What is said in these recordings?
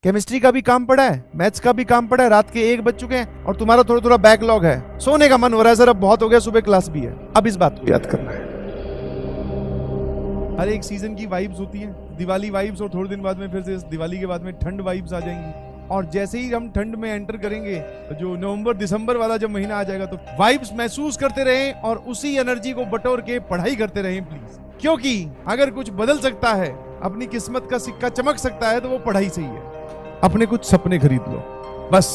Chemistry का भी काम पड़ा है, मैथ्स का भी काम पड़ा है, रात के 1 बज चुके हैं और तुम्हारा थोड़ा थोड़ा बैकलॉग है, सोने का मन हो रहा है सर, अब बहुत हो गया, सुबह क्लास भी है। अब इस बात को याद करना है। हर एक सीजन की वाइब्स होती है, दिवाली वाइब्स, और थोड़े दिन बाद में फिर से दिवाली के बाद में ठंड वाइब्स आ जाएंगी। और जैसे ही हम ठंड में एंटर करेंगे, जो नवंबर दिसंबर वाला जब महीना आ जाएगा, तो वाइब्स महसूस करते रहें और उसी एनर्जी को बटोर के पढ़ाई करते रहें प्लीज। क्योंकि अगर कुछ बदल सकता है, अपनी किस्मत का सिक्का चमक सकता है, तो वो पढ़ाई से ही है। अपने कुछ सपने खरीद लो बस,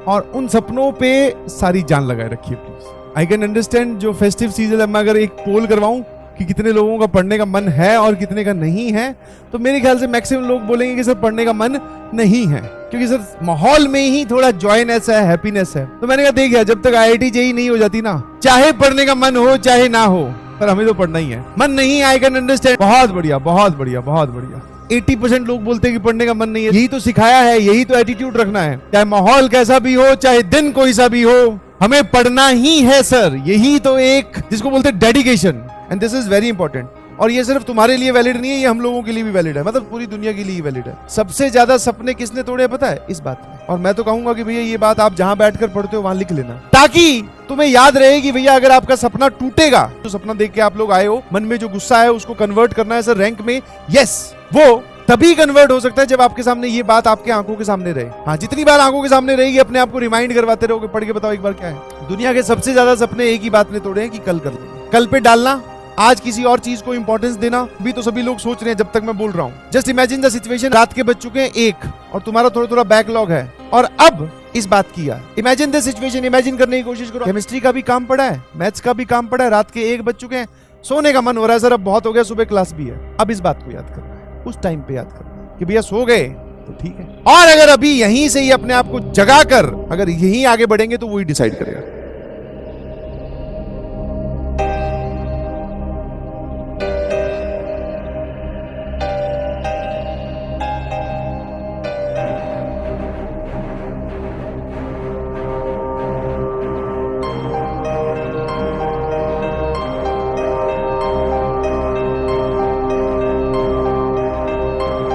और उन सपनों पे सारी जान लगाए रखिए प्लीज। आई कैन अंडरस्टैंड जो फेस्टिव सीजन है, मैं अगर एक पोल करवाऊं कि कितने लोगों का पढ़ने का मन है और कितने का नहीं है, तो मेरे ख्याल से मैक्सिमम लोग बोलेंगे कि सर पढ़ने का मन नहीं है, क्योंकि सर माहौल में ही थोड़ा जॉयनेस है, हैप्पीनेस है। तो मैंने कहा देखिए, जब तक IIT JEE नहीं हो जाती ना, चाहे पढ़ने का मन हो चाहे ना हो, पर हमें तो पढ़ना ही है। मन नहीं, आई कैन अंडरस्टैंड, बहुत बढ़िया बहुत बढ़िया बहुत बढ़िया। 80% लोग बोलते हैं कि पढ़ने का मन नहीं है, यही तो सिखाया है, यही तो एटीट्यूड रखना है, चाहे माहौल कैसा भी हो, चाहे दिन कोई सा भी हो, हमें पढ़ना ही है सर। यही तो एक जिसको बोलते हैं dedication, and this is very important. और ये सिर्फ तुम्हारे लिए वैलिड नहीं है, ये हम लोगों के लिए भी वैलिड है, मतलब पूरी दुनिया के लिए ही वैलिड है। सबसे ज्यादा सपने किसने तोड़े पता है? इस बात में। और मैं तो कहूंगा कि भैया ये बात आप जहां बैठकर पढ़ते हो वहां लिख लेना, ताकि तुम्हें याद रहे कि भैया अगर आपका सपना टूटेगा, तो सपना देख के आप लोग आए हो, मन में जो गुस्सा है उसको कन्वर्ट करना है सर रैंक में, यस, वो तभी कन्वर्ट हो सकता है जब आपके सामने ये बात आपके आंखों के सामने रहे। हाँ, जितनी बार आंखों के सामने रहेगी, अपने आप को रिमाइंड करवाते रहोगे, पढ़ के बताओ एक बार क्या है। दुनिया के सबसे ज्यादा सपने एक ही बात ने तोड़े हैं कि कल कर लेंगे, कल पे डालना, आज किसी और चीज को इंपॉर्टेंस देना। भी तो सभी लोग सोच रहे हैं जब तक मैं बोल रहा हूं। जस्ट इमेजिन द सिचुएशन, रात के बज चुके हैं 1 और तुम्हारा थोड़ा थोड़ा बैकलॉग है, और अब इस बात की इमेजिन द सिचुएशन, इमेजिन करने की कोशिश करो। केमिस्ट्री का भी काम पड़ा है, मैथ्स का भी काम पड़ा है, रात के 1 बज चुके हैं, सोने का मन हो रहा है सर, अब बहुत हो गया, सुबह क्लास भी है। अब इस बात को याद करना है, उस टाइम पे याद करना है कि भैया सो गए तो ठीक है, और अगर अभी यहीं से ही अपने आप को जगा कर अगर यहीं आगे बढ़ेंगे तो वही डिसाइड करेगा।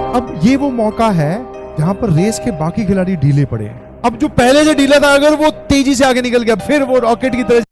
अब ये वो मौका है जहां पर रेस के बाकी खिलाड़ी ढीले पड़े हैं। अब जो पहले से ढीला था, अगर वो तेजी से आगे निकल गया, फिर वो रॉकेट की तरह